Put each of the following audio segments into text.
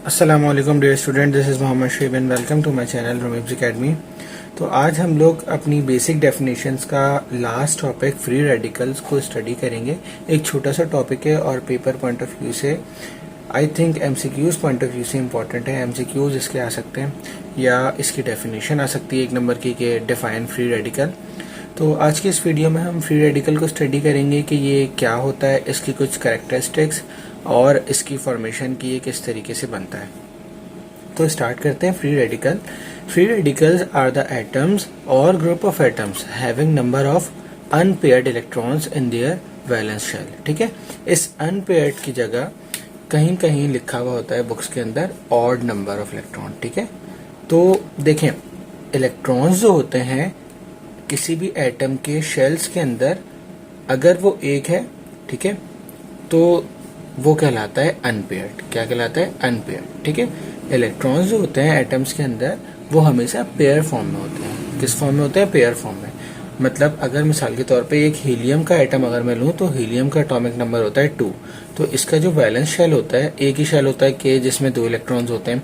अस्सलाम वालेकुम dear student, this is Mohammad शेब and welcome to my channel रोमिब्स एकेडमी। तो आज हम लोग अपनी बेसिक डेफिनेशंस का लास्ट टॉपिक फ्री रेडिकल्स को स्टडी करेंगे। एक छोटा सा टॉपिक है और पेपर पॉइंट ऑफ व्यू से I think MCQs point of view से इम्पॉर्टेंट है। एमसीक्यूज इसके आ सकते हैं या इसकी डेफिनेशन आ सकती है 1 नंबर की कि डिफाइन फ्री रेडिकल। तो आज की इस वीडियो में हम फ्री रेडिकल को स्टडी करेंगे कि ये क्या होता है, इसकी कुछ कैरेक्टरिस्टिक्स और इसकी फॉर्मेशन की ये किस तरीके से बनता है। तो स्टार्ट करते हैं free radical. Free radicals are the atoms और group of atoms having number of unpaired electrons in their valence shell. ठीक है, इस अनपेयर्ड की जगह कहीं कहीं लिखा हुआ होता है बुक्स के अंदर ऑड नंबर ऑफ इलेक्ट्रॉन। ठीक है, तो देखें इलेक्ट्रॉन्स जो होते हैं किसी भी एटम के शेल्स के अंदर अगर वो एक है, ठीक है, तो वो कहलाता है अनपेयर्ड। क्या कहलाता है? अनपेयर्ड। ठीक है, इलेक्ट्रॉन्स जो होते हैं एटम्स के अंदर वो हमेशा पेयर फॉर्म में होते हैं। किस फॉर्म में होते हैं? पेयर फॉर्म में। मतलब अगर मिसाल के तौर पे एक हीलियम का एटम अगर मैं लूं तो हीलियम का एटॉमिक नंबर होता है 2। तो इसका जो वैलेंस शेल होता है एक ही शेल होता है के जिसमें 2 इलेक्ट्रॉन्स होते हैं।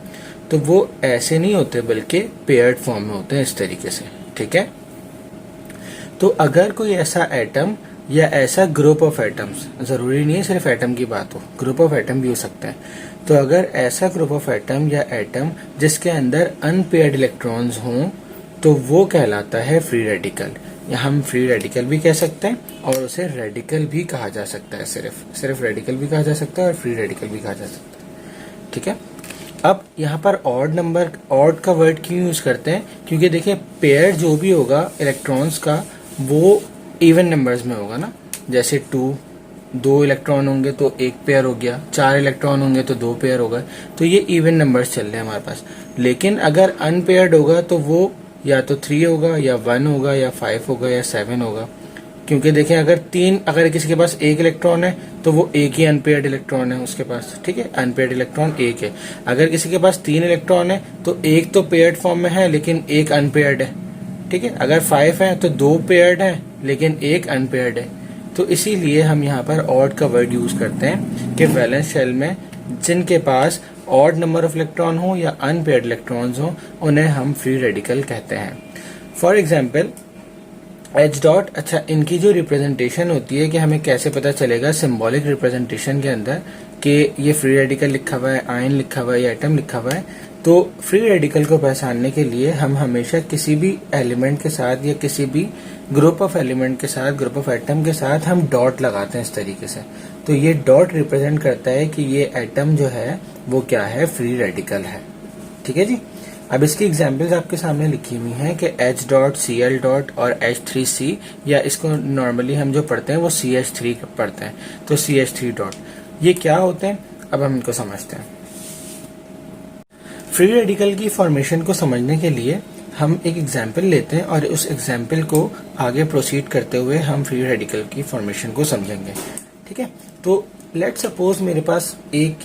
तो वो ऐसे नहीं होते बल्कि पेयर्ड फॉर्म में होते हैं इस तरीके से। ठीक है, तो अगर कोई ऐसा एटम या ऐसा ग्रुप ऑफ एटम्स, जरूरी नहीं है सिर्फ एटम की बात हो, ग्रुप ऑफ एटम भी हो सकता है। तो अगर ऐसा ग्रुप ऑफ एटम या एटम जिसके अंदर अनपेयर्ड इलेक्ट्रॉन्स हों तो वो कहलाता है फ्री रेडिकल। या हम फ्री रेडिकल भी कह सकते हैं और उसे रेडिकल भी कहा जा सकता है। सिर्फ रेडिकल भी कहा जा सकता है और फ्री रेडिकल भी कहा जा सकता है। ठीक है, अब यहाँ पर ऑड का वर्ड क्यों यूज करते हैं? क्योंकि देखिए पेयर जो भी होगा इलेक्ट्रॉन्स का वो इवन नंबर्स में होगा ना। जैसे 2 इलेक्ट्रॉन होंगे तो 1 पेयर हो गया, 4 इलेक्ट्रॉन होंगे तो 2 पेयर होगा। तो ये इवन नंबर्स चल रहे हैं हमारे पास। लेकिन अगर अनपेयर्ड होगा तो वो या तो 3 होगा या 1 होगा या 5 होगा या 7 होगा। क्योंकि देखें अगर किसी के पास 1 इलेक्ट्रॉन है तो वो एक ही अनपेयर्ड इलेक्ट्रॉन है उसके पास। ठीक है, अनपेयर्ड इलेक्ट्रॉन 1 है। अगर किसी के पास 3 इलेक्ट्रॉन है तो एक तो पेयर्ड फॉर्म में है लेकिन एक अनपेयर्ड है। ठीक है, अगर 5 है तो 2 पेयर्ड है लेकिन एक अनपेयर्ड है। तो इसीलिए हम यहाँ पर ऑड का वर्ड यूज करते हैं कि वैलेंस शेल में जिनके पास ऑड नंबर ऑफ इलेक्ट्रॉन हो या अनपेयर्ड इलेक्ट्रॉन्स हो उन्हें हम फ्री रेडिकल कहते हैं। For example H dot. अच्छा, इनकी जो रिप्रेजेंटेशन होती है कि हमें कैसे पता चलेगा सिंबॉलिक रिप्रेजेंटेशन के अंदर कि ये फ्री रेडिकल लिखा हुआ है, आयन लिखा हुआ है या एटम लिखा हुआ है। तो फ्री रेडिकल को पहचानने के लिए हम हमेशा किसी भी एलिमेंट के साथ या किसी भी ग्रुप ऑफ एलिमेंट के साथ, ग्रुप ऑफ एटम के साथ हम डॉट लगाते हैं इस तरीके से। तो ये डॉट रिप्रेजेंट करता है कि ये एटम जो है वो क्या है? फ्री रेडिकल है। ठीक है जी। अब इसकी एग्जाम्पल्स आपके सामने लिखी हुई हैं कि H डॉट, Cl डॉट और H3C, या इसको नॉर्मली हम जो पढ़ते हैं वो CH3 पढ़ते हैं। तो CH3 डॉट ये क्या होते हैं? अब हम इनको समझते हैं। फ्री रेडिकल की फॉर्मेशन को समझने के लिए हम एक एग्जाम्पल लेते हैं और उस एग्जाम्पल को आगे प्रोसीड करते हुए हम फ्री रेडिकल की फॉर्मेशन को समझेंगे। ठीक है, तो लेट सपोज मेरे पास एक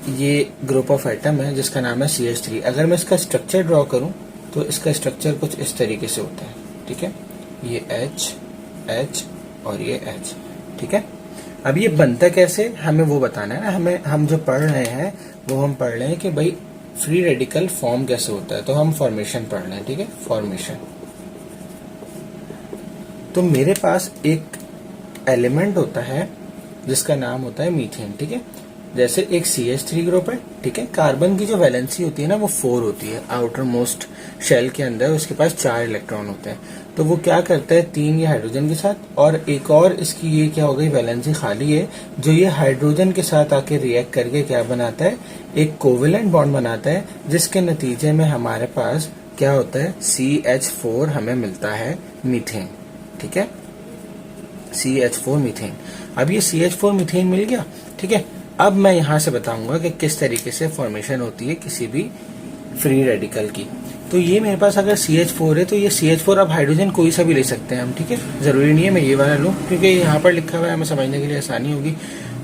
ये ग्रुप ऑफ एटम है जिसका नाम है CH3। अगर मैं इसका स्ट्रक्चर ड्रॉ करूं तो इसका स्ट्रक्चर कुछ इस तरीके से होता है। ठीक है, ये H और ये H। ठीक है, अब ये बनता कैसे हमें वो बताना है ना। हम जो पढ़ रहे हैं वो हम पढ़ रहे हैं कि भाई फ्री रेडिकल फॉर्म कैसे होता है। तो हम फॉर्मेशन पढ़ रहे हैं। ठीक है, फॉर्मेशन। तो मेरे पास एक एलिमेंट होता है जिसका नाम होता है मीथेन। ठीक है, जैसे एक CH3 ग्रुप है। ठीक है, कार्बन की जो वैलेंसी होती है ना वो 4 होती है। आउटर मोस्ट शेल के अंदर उसके पास 4 इलेक्ट्रॉन होते हैं। तो वो क्या करता है 3 ये हाइड्रोजन के साथ और एक और इसकी ये क्या हो गई वैलेंसी खाली है जो ये हाइड्रोजन के साथ आके रिएक्ट करके क्या बनाता है? एक कोवेलेंट बॉन्ड बनाता है जिसके नतीजे में हमारे पास क्या होता है? CH4 हमें मिलता है मीथेन। ठीक है, CH4 मीथेन। अब ये CH4 मीथेन मिल गया। ठीक है, अब मैं यहां से बताऊंगा कि किस तरीके से फॉर्मेशन होती है किसी भी फ्री रेडिकल की। तो ये मेरे पास अगर CH4 है तो ये CH4 अब हाइड्रोजन कोई सा भी ले सकते हैं हम। ठीक है, जरूरी नहीं है मैं ये वाला लूं क्योंकि यहाँ पर लिखा हुआ है, हमें समझने के लिए आसानी होगी।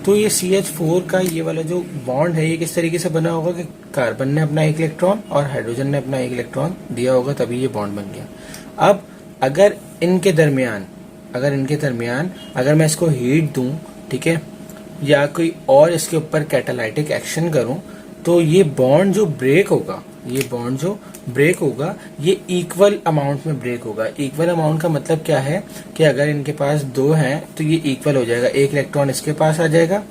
तो ये CH4 का ये वाला जो बॉन्ड है ये किस तरीके से बना होगा कि कार्बन ने अपना 1 इलेक्ट्रॉन और हाइड्रोजन ने अपना 1 इलेक्ट्रॉन दिया होगा तभी ये बॉन्ड बन गया। अब अगर इनके दरमियान अगर मैं इसको हीट दूं, ठीक है, या कोई और इसके ऊपर कैटालाइटिक एक्शन करूं तो ये बॉन्ड जो ब्रेक होगा, ये बॉन्ड जो ब्रेक होगा ये इक्वल अमाउंट में ब्रेक होगा। इक्वल अमाउंट का मतलब क्या है कि अगर इनके पास दो हैं तो ये इक्वल हो जाएगा, एक इलेक्ट्रॉन इसके पास आ जाएगा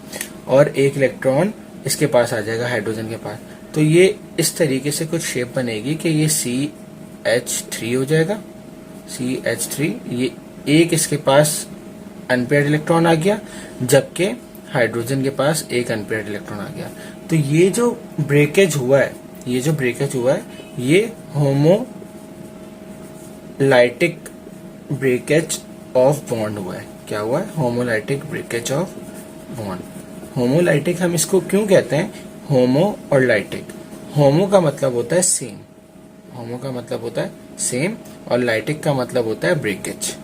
और एक इलेक्ट्रॉन इसके पास आ जाएगा हाइड्रोजन के पास। तो ये इस तरीके से कुछ शेप बनेगी कि ये CH3 हो जाएगा, CH3। ये एक इसके पास अनपेयर्ड इलेक्ट्रॉन आ गया, जबकि हाइड्रोजन के पास एक अनपेयर्ड इलेक्ट्रॉन आ गया। तो ये जो ब्रेकेज हुआ है, ये जो ब्रेकेज हुआ है ये होमोलाइटिक ब्रेकेज ऑफ बॉन्ड हुआ है। क्या हुआ है? Homolytic breakage of bond. Homolytic हम इसको क्यों कहते हैं? होमो और लाइटिक। होमो का मतलब होता है सेम, होमो का मतलब होता है सेम, और लाइटिक का मतलब होता है ब्रेकेज।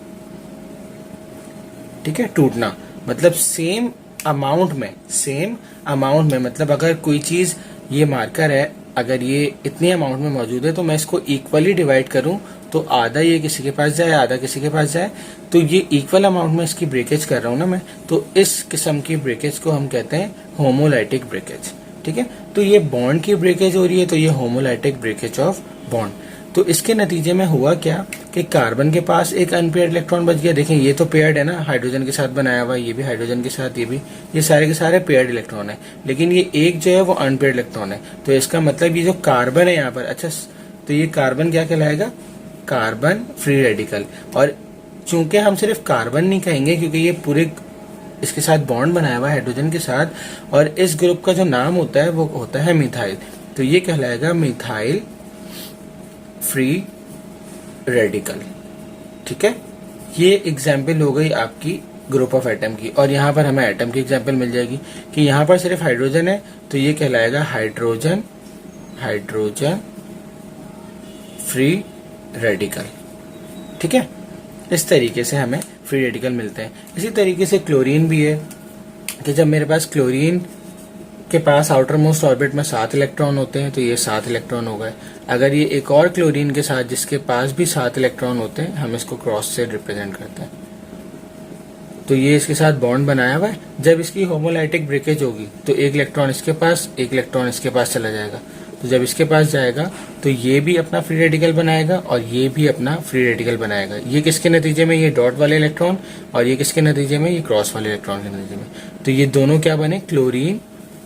ठीक है, टूटना मतलब सेम अमाउंट में, सेम अमाउंट में मतलब अगर कोई चीज, ये मार्कर है, अगर ये इतनी अमाउंट में मौजूद है तो मैं इसको इक्वली डिवाइड करूं तो आधा ये किसी के पास जाए, आधा किसी के पास जाए, तो ये इक्वल अमाउंट में इसकी ब्रेकेज कर रहा हूं ना मैं, तो इस किस्म की ब्रेकेज को हम कहते हैं होमोलाइटिक ब्रेकेज। ठीक है, तो ये बॉन्ड की ब्रेकेज हो रही है तो ये होमोलाइटिक ब्रेकेज ऑफ बॉन्ड। तो इसके नतीजे में हुआ क्या कि कार्बन के पास एक अनपेयर्ड इलेक्ट्रॉन बच गया। देखें ये तो पेयर्ड है ना, हाइड्रोजन के साथ बनाया हुआ, ये भी हाइड्रोजन के साथ, ये भी, ये सारे के सारे पेयर्ड इलेक्ट्रॉन है, लेकिन ये एक जो है वो अनपेयर्ड इलेक्ट्रॉन है। तो इसका मतलब ये जो कार्बन है यहाँ पर, अच्छा तो ये कार्बन क्या कहलाएगा? Carbon free radical. और चूंकि हम सिर्फ कार्बन नहीं कहेंगे क्योंकि ये पूरे इसके साथ बॉन्ड बनाया हुआ है हाइड्रोजन के साथ, और इस ग्रुप का जो नाम होता है वो होता है मिथाइल। तो ये कहलाएगा मिथाइल फ्री रेडिकल। ठीक है, ये एग्जाम्पल हो गई आपकी ग्रुप ऑफ एटम की, और यहाँ पर हमें एटम की एग्जाम्पल मिल जाएगी कि यहाँ पर सिर्फ हाइड्रोजन है तो ये कहलाएगा हाइड्रोजन, हाइड्रोजन फ्री रेडिकल। ठीक है, इस तरीके से हमें फ्री रेडिकल मिलते हैं। इसी तरीके से क्लोरीन भी है कि जब मेरे पास क्लोरीन के पास आउटर मोस्ट ऑर्बिट में 7 इलेक्ट्रॉन होते हैं तो ये 7 इलेक्ट्रॉन हो गए। अगर ये एक और क्लोरीन के साथ जिसके पास भी 7 इलेक्ट्रॉन होते हैं, हम इसको क्रॉस से रिप्रेजेंट करते हैं, तो ये इसके साथ बॉन्ड बनाया हुआ है। जब इसकी होमोलाइटिक ब्रेकेज होगी तो एक इलेक्ट्रॉन इसके पास, एक इलेक्ट्रॉन इसके पास चला जाएगा। तो जब इसके पास जाएगा तो ये भी अपना फ्री रेडिकल बनाएगा और ये भी अपना फ्री रेडिकल बनाएगा। ये किसके नतीजे में? ये डॉट वाले इलेक्ट्रॉन, और ये किसके नतीजे में? ये क्रॉस वाले इलेक्ट्रॉन के नतीजे में। तो ये दोनों क्या बने? Chlorine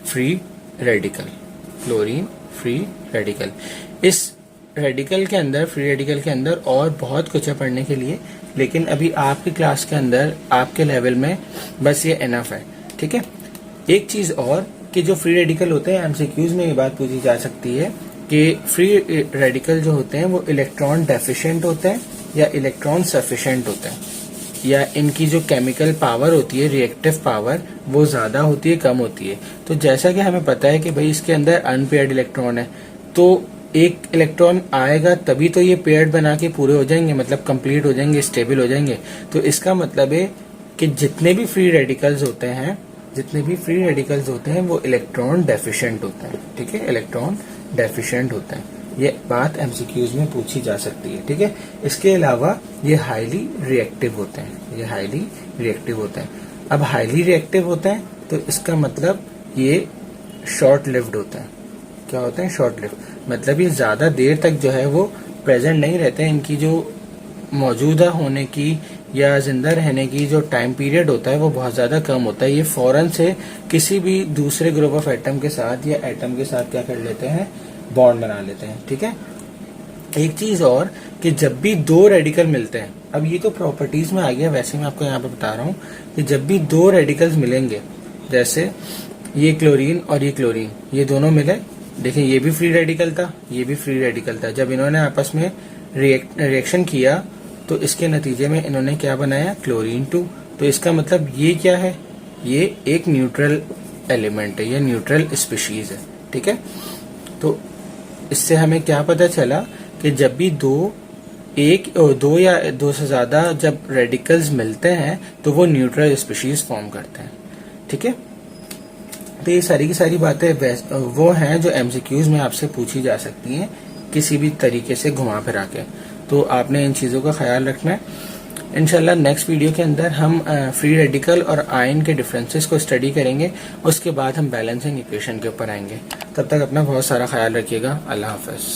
free radical, chlorine free radical. इस रेडिकल के अंदर, फ्री रेडिकल के अंदर और बहुत कुछ है पढ़ने के लिए, लेकिन अभी आपकी क्लास के अंदर, आपके लेवल में बस ये एनफ है। ठीक है, एक चीज और कि जो फ्री रेडिकल होते हैं, एमसीक्यूज में ये बात पूछी जा सकती है कि फ्री रेडिकल जो होते हैं वो इलेक्ट्रॉन डेफिशिएंट होते हैं या इलेक्ट्रॉन सफिशिएंट होते हैं, या इनकी जो केमिकल पावर होती है, रिएक्टिव पावर, वो ज्यादा होती है, कम होती है। तो जैसा कि हमें पता है कि भाई इसके अंदर अनपेयर्ड इलेक्ट्रॉन है, तो एक इलेक्ट्रॉन आएगा तभी तो ये पेयर्ड बना के पूरे हो जाएंगे, मतलब कंप्लीट हो जाएंगे, स्टेबल हो जाएंगे। तो इसका मतलब है कि जितने भी फ्री रेडिकल्स होते हैं, जितने भी फ्री रेडिकल्स होते हैं वो इलेक्ट्रॉन डेफिशिएंट होते हैं। ठीक है, इलेक्ट्रॉन डेफिशिएंट होते हैं, ये बात एमसीक्यूज में पूछी जा सकती है। ठीक है, इसके अलावा ये हाईली रिएक्टिव होते हैं, ये हाईली रिएक्टिव होते हैं। अब हाईली रिएक्टिव होते हैं तो इसका मतलब ये शॉर्ट लिव्ड होता है। क्या होते हैं? शॉर्ट लिव्ड, मतलब ये ज्यादा देर तक जो है वो प्रेजेंट नहीं रहते हैं। इनकी जो मौजूदा होने की या जिंदा रहने की जो टाइम पीरियड होता है वो बहुत ज्यादा कम होता है। ये फौरन से किसी भी दूसरे ग्रुप ऑफ एटम के साथ या एटम के साथ क्या कर लेते हैं? बॉन्ड बना लेते हैं। ठीक है, एक चीज और कि जब भी दो रेडिकल मिलते हैं, अब ये तो प्रॉपर्टीज में आ गया, वैसे मैं आपको यहाँ पे बता रहा हूँ कि जब भी दो रेडिकल्स मिलेंगे, जैसे ये क्लोरीन और ये क्लोरीन, ये दोनों मिले, देखिए ये भी फ्री रेडिकल था, ये भी फ्री रेडिकल था। जब इन्होंने आपस में रिएक्शन किया तो इसके नतीजे में इन्होंने क्या बनाया? क्लोरीन 2। तो इसका मतलब ये क्या है? ये एक न्यूट्रल एलिमेंट है, ये न्यूट्रल स्पीशीज है। ठीक है, तो इससे हमें क्या पता चला कि जब भी दो या दो से ज्यादा जब रेडिकल्स मिलते हैं तो वो न्यूट्रल स्पीशीज फॉर्म करते हैं। ठीक है, तो ये सारी की सारी बातें वो हैं जो एमसीक्यूज में आपसे पूछी जा सकती हैं किसी भी तरीके से घुमा फिरा के। तो आपने इन चीजों का ख्याल रखना है। इंशाल्लाह नेक्स्ट वीडियो के अंदर हम फ्री रेडिकल और आयन के डिफरेंसेस को स्टडी करेंगे, उसके बाद हम बैलेंसिंग इक्वेशन के ऊपर आएंगे। तब तक अपना बहुत सारा ख्याल रखिएगा। अल्लाह हाफ़िज़।